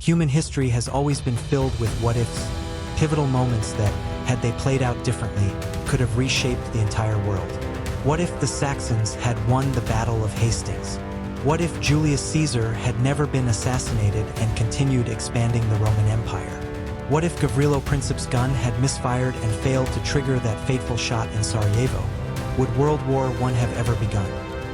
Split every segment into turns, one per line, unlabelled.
Human history has always been filled with what-ifs, pivotal moments that, had they played out differently, could have reshaped the entire world. What if the Saxons had won the Battle of Hastings? What if Julius Caesar had never been assassinated and continued expanding the Roman Empire? What if Gavrilo Princip's gun had misfired and failed to trigger that fateful shot in Sarajevo? Would World War I have ever begun?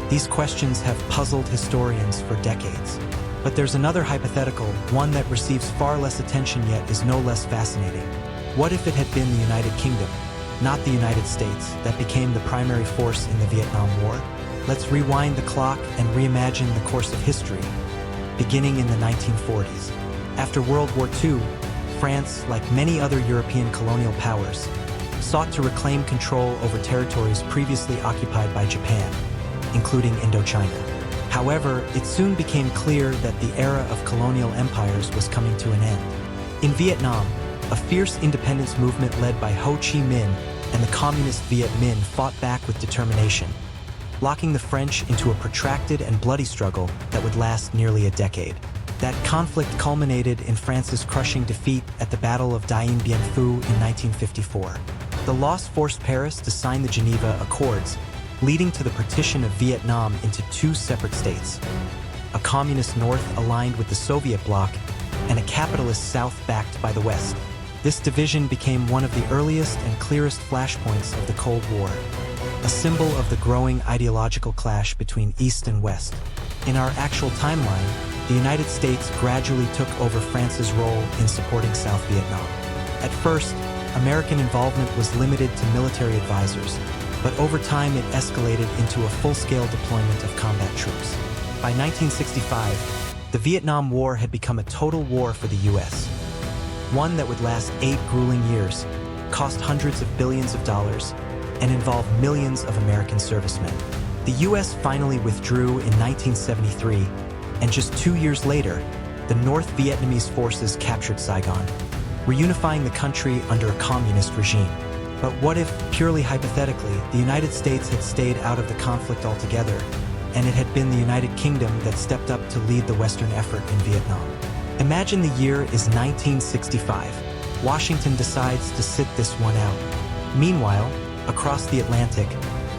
These questions have puzzled historians for decades. But there's another hypothetical, one that receives far less attention yet is no less fascinating. What if it had been the United Kingdom, not the United States, that became the primary force in the Vietnam War? Let's rewind the clock and reimagine the course of history, beginning in the 1940s. After World War II, France, like many other European colonial powers, sought to reclaim control over territories previously occupied by Japan, including Indochina. However, it soon became clear that the era of colonial empires was coming to an end. In Vietnam, a fierce independence movement led by Ho Chi Minh and the communist Viet Minh fought back with determination, locking the French into a protracted and bloody struggle that would last nearly a decade. That conflict culminated in France's crushing defeat at the Battle of Dien Bien Phu in 1954. The loss forced Paris to sign the Geneva Accords, leading to the partition of Vietnam into two separate states, a communist North aligned with the Soviet bloc and a capitalist South backed by the West. This division became one of the earliest and clearest flashpoints of the Cold War, a symbol of the growing ideological clash between East and West. In our actual timeline, the United States gradually took over France's role in supporting South Vietnam. At first, American involvement was limited to military advisors, but over time it escalated into a full-scale deployment of combat troops. By 1965, the Vietnam War had become a total war for the U.S., one that would last 8 grueling years, cost hundreds of billions of dollars, and involve millions of American servicemen. The U.S. finally withdrew in 1973, and just 2 years later, the North Vietnamese forces captured Saigon, reunifying the country under a communist regime. But what if, purely hypothetically, the United States had stayed out of the conflict altogether, and it had been the United Kingdom that stepped up to lead the Western effort in Vietnam? Imagine the year is 1965. Washington decides to sit this one out. Meanwhile, across the Atlantic,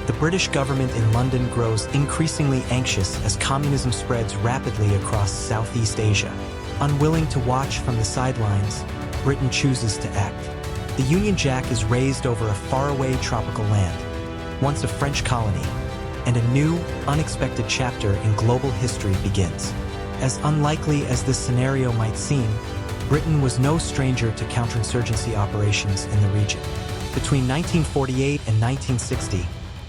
the British government in London grows increasingly anxious as communism spreads rapidly across Southeast Asia. Unwilling to watch from the sidelines, Britain chooses to act. The Union Jack is raised over a faraway tropical land, once a French colony, and a new, unexpected chapter in global history begins. As unlikely as this scenario might seem, Britain was no stranger to counterinsurgency operations in the region. Between 1948 and 1960,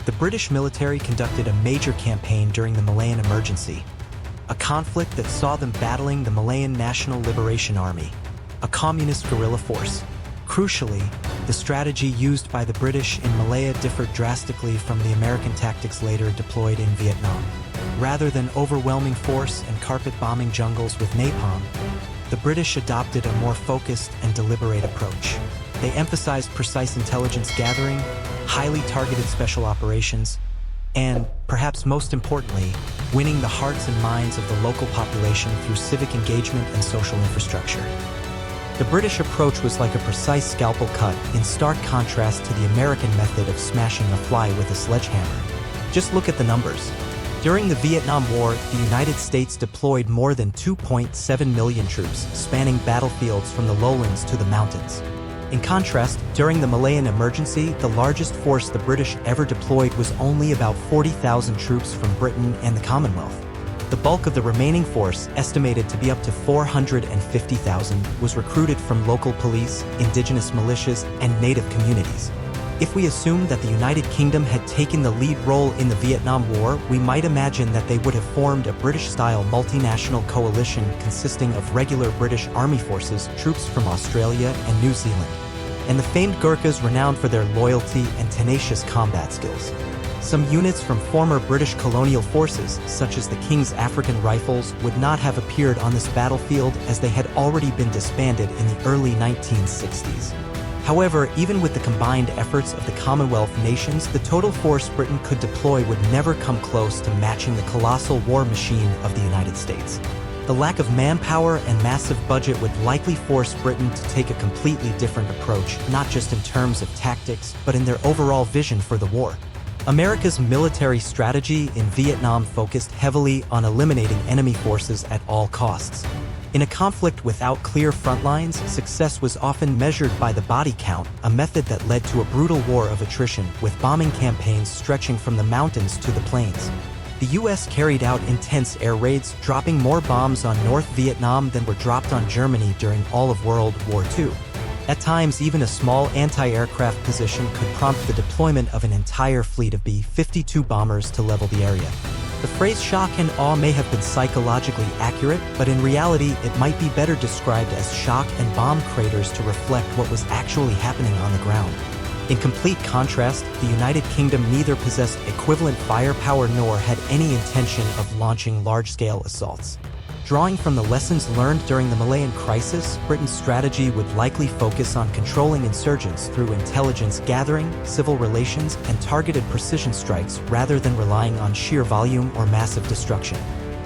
the British military conducted a major campaign during the Malayan Emergency, a conflict that saw them battling the Malayan National Liberation Army, a communist guerrilla force. Crucially, the strategy used by the British in Malaya differed drastically from the American tactics later deployed in Vietnam. Rather than overwhelming force and carpet-bombing jungles with napalm, the British adopted a more focused and deliberate approach. They emphasized precise intelligence gathering, highly targeted special operations, and, perhaps most importantly, winning the hearts and minds of the local population through civic engagement and social infrastructure. The British approach was like a precise scalpel cut, in stark contrast to the American method of smashing a fly with a sledgehammer. Just look at the numbers. During the Vietnam War, the United States deployed more than 2.7 million troops, spanning battlefields from the lowlands to the mountains. In contrast, during the Malayan Emergency, the largest force the British ever deployed was only about 40,000 troops from Britain and the Commonwealth. The bulk of the remaining force, estimated to be up to 450,000, was recruited from local police, indigenous militias, and native communities. If we assume that the United Kingdom had taken the lead role in the Vietnam War, we might imagine that they would have formed a British-style multinational coalition consisting of regular British Army forces, troops from Australia and New Zealand, and the famed Gurkhas renowned for their loyalty and tenacious combat skills. Some units from former British colonial forces, such as the King's African Rifles, would not have appeared on this battlefield as they had already been disbanded in the early 1960s. However, even with the combined efforts of the Commonwealth nations, the total force Britain could deploy would never come close to matching the colossal war machine of the United States. The lack of manpower and massive budget would likely force Britain to take a completely different approach, not just in terms of tactics, but in their overall vision for the war. America's military strategy in Vietnam focused heavily on eliminating enemy forces at all costs. In a conflict without clear front lines, success was often measured by the body count, a method that led to a brutal war of attrition, with bombing campaigns stretching from the mountains to the plains. The U.S. carried out intense air raids, dropping more bombs on North Vietnam than were dropped on Germany during all of World War II. At times, even a small anti-aircraft position could prompt the deployment of an entire fleet of B-52 bombers to level the area. The phrase shock and awe may have been psychologically accurate, but in reality, it might be better described as shock and bomb craters to reflect what was actually happening on the ground. In complete contrast, the United Kingdom neither possessed equivalent firepower nor had any intention of launching large-scale assaults. Drawing from the lessons learned during the Malayan crisis, Britain's strategy would likely focus on controlling insurgents through intelligence gathering, civil relations, and targeted precision strikes rather than relying on sheer volume or massive destruction.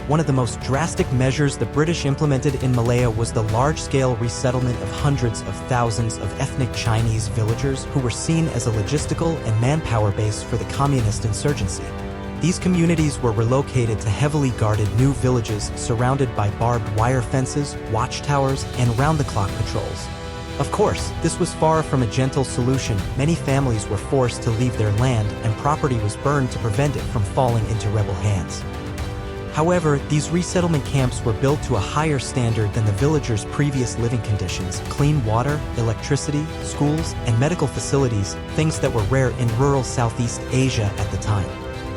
One of the most drastic measures the British implemented in Malaya was the large-scale resettlement of hundreds of thousands of ethnic Chinese villagers who were seen as a logistical and manpower base for the communist insurgency. These communities were relocated to heavily guarded new villages surrounded by barbed wire fences, watchtowers, and round-the-clock patrols. Of course, this was far from a gentle solution. Many families were forced to leave their land, and property was burned to prevent it from falling into rebel hands. However, these resettlement camps were built to a higher standard than the villagers' previous living conditions: clean water, electricity, schools, and medical facilities, things that were rare in rural Southeast Asia at the time.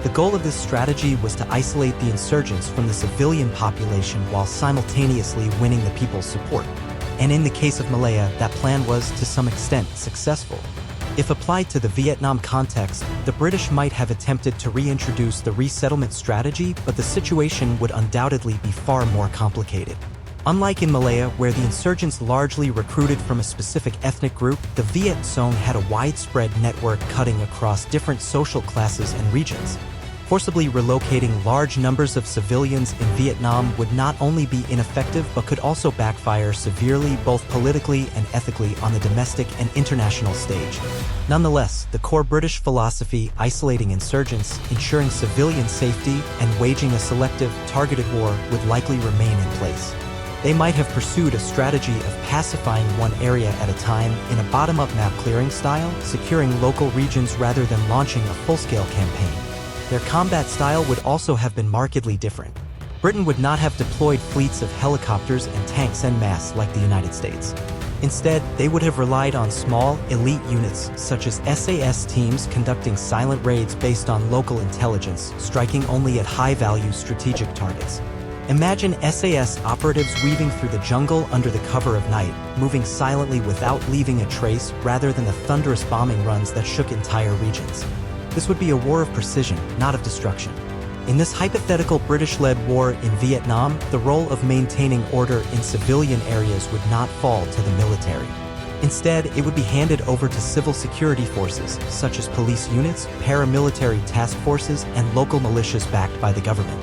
The goal of this strategy was to isolate the insurgents from the civilian population while simultaneously winning the people's support. And in the case of Malaya, that plan was, to some extent, successful. If applied to the Vietnam context, the British might have attempted to reintroduce the resettlement strategy, but the situation would undoubtedly be far more complicated. Unlike in Malaya, where the insurgents largely recruited from a specific ethnic group, the Viet Cong had a widespread network cutting across different social classes and regions. Forcibly relocating large numbers of civilians in Vietnam would not only be ineffective but could also backfire severely both politically and ethically on the domestic and international stage. Nonetheless, the core British philosophy, isolating insurgents, ensuring civilian safety, and waging a selective, targeted war would likely remain in place. They might have pursued a strategy of pacifying one area at a time in a bottom-up map-clearing style, securing local regions rather than launching a full-scale campaign. Their combat style would also have been markedly different. Britain would not have deployed fleets of helicopters and tanks en masse like the United States. Instead, they would have relied on small, elite units, such as SAS teams conducting silent raids based on local intelligence, striking only at high-value strategic targets. Imagine SAS operatives weaving through the jungle under the cover of night, moving silently without leaving a trace rather than the thunderous bombing runs that shook entire regions. This would be a war of precision, not of destruction. In this hypothetical British-led war in Vietnam, the role of maintaining order in civilian areas would not fall to the military. Instead, it would be handed over to civil security forces, such as police units, paramilitary task forces, and local militias backed by the government.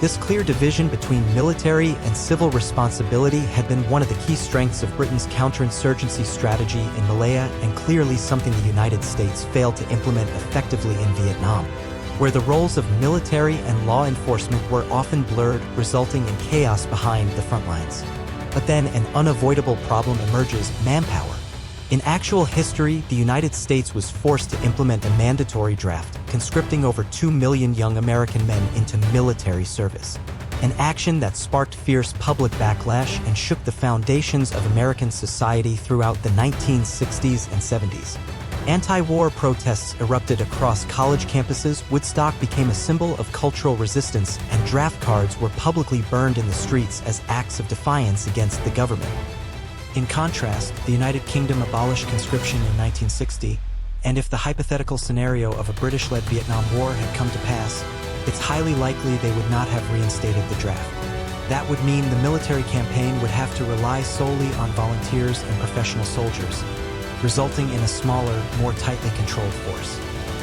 This clear division between military and civil responsibility had been one of the key strengths of Britain's counterinsurgency strategy in Malaya, and clearly something the United States failed to implement effectively in Vietnam, where the roles of military and law enforcement were often blurred, resulting in chaos behind the front lines. But then an unavoidable problem emerges: manpower. In actual history, the United States was forced to implement a mandatory draft, conscripting over 2 million young American men into military service. An action that sparked fierce public backlash and shook the foundations of American society throughout the 1960s and 70s. Anti-war protests erupted across college campuses, Woodstock became a symbol of cultural resistance, and draft cards were publicly burned in the streets as acts of defiance against the government. In contrast, the United Kingdom abolished conscription in 1960, and if the hypothetical scenario of a British-led Vietnam War had come to pass, it's highly likely they would not have reinstated the draft. That would mean the military campaign would have to rely solely on volunteers and professional soldiers, resulting in a smaller, more tightly controlled force.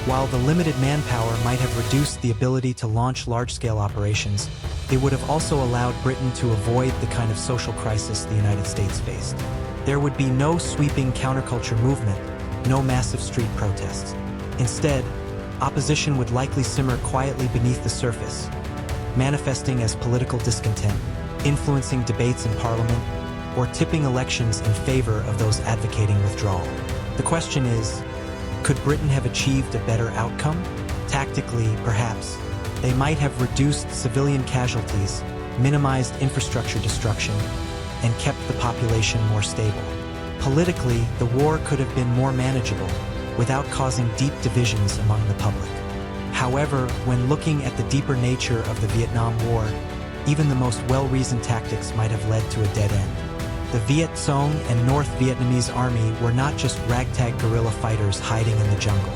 While the limited manpower might have reduced the ability to launch large-scale operations, it would have also allowed Britain to avoid the kind of social crisis the United States faced. There would be no sweeping counterculture movement, no massive street protests. Instead, opposition would likely simmer quietly beneath the surface, manifesting as political discontent, influencing debates in Parliament, or tipping elections in favor of those advocating withdrawal. The question is, could Britain have achieved a better outcome? Tactically, perhaps. They might have reduced civilian casualties, minimized infrastructure destruction, and kept the population more stable. Politically, the war could have been more manageable, without causing deep divisions among the public. However, when looking at the deeper nature of the Vietnam War, even the most well-reasoned tactics might have led to a dead end. The Viet Cong and North Vietnamese army were not just ragtag guerrilla fighters hiding in the jungle.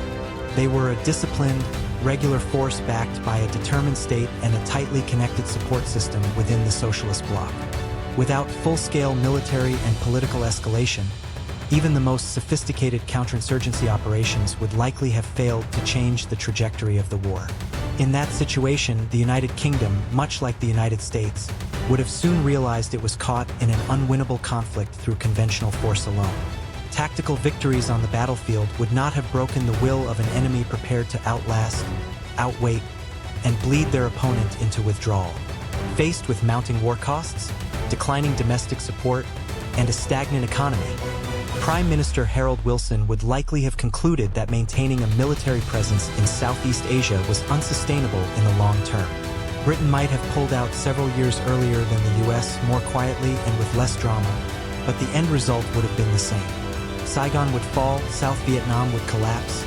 They were a disciplined, regular force backed by a determined state and a tightly connected support system within the socialist bloc. Without full-scale military and political escalation, even the most sophisticated counterinsurgency operations would likely have failed to change the trajectory of the war. In that situation, the United Kingdom, much like the United States, would have soon realized it was caught in an unwinnable conflict through conventional force alone. Tactical victories on the battlefield would not have broken the will of an enemy prepared to outlast, outwait, and bleed their opponent into withdrawal. Faced with mounting war costs, declining domestic support, and a stagnant economy, Prime Minister Harold Wilson would likely have concluded that maintaining a military presence in Southeast Asia was unsustainable in the long term. Britain might have pulled out several years earlier than the US, more quietly and with less drama, but the end result would have been the same. Saigon would fall, South Vietnam would collapse,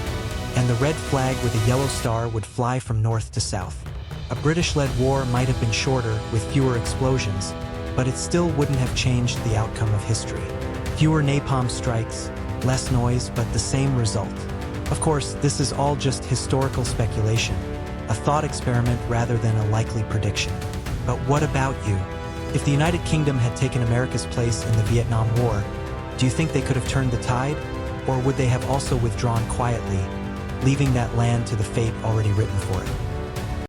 and the red flag with a yellow star would fly from north to south. A British-led war might have been shorter, with fewer explosions, but it still wouldn't have changed the outcome of history. Fewer napalm strikes, less noise, but the same result. Of course, this is all just historical speculation, a thought experiment rather than a likely prediction. But what about you? If the United Kingdom had taken America's place in the Vietnam War, do you think they could have turned the tide? Or would they have also withdrawn quietly, leaving that land to the fate already written for it?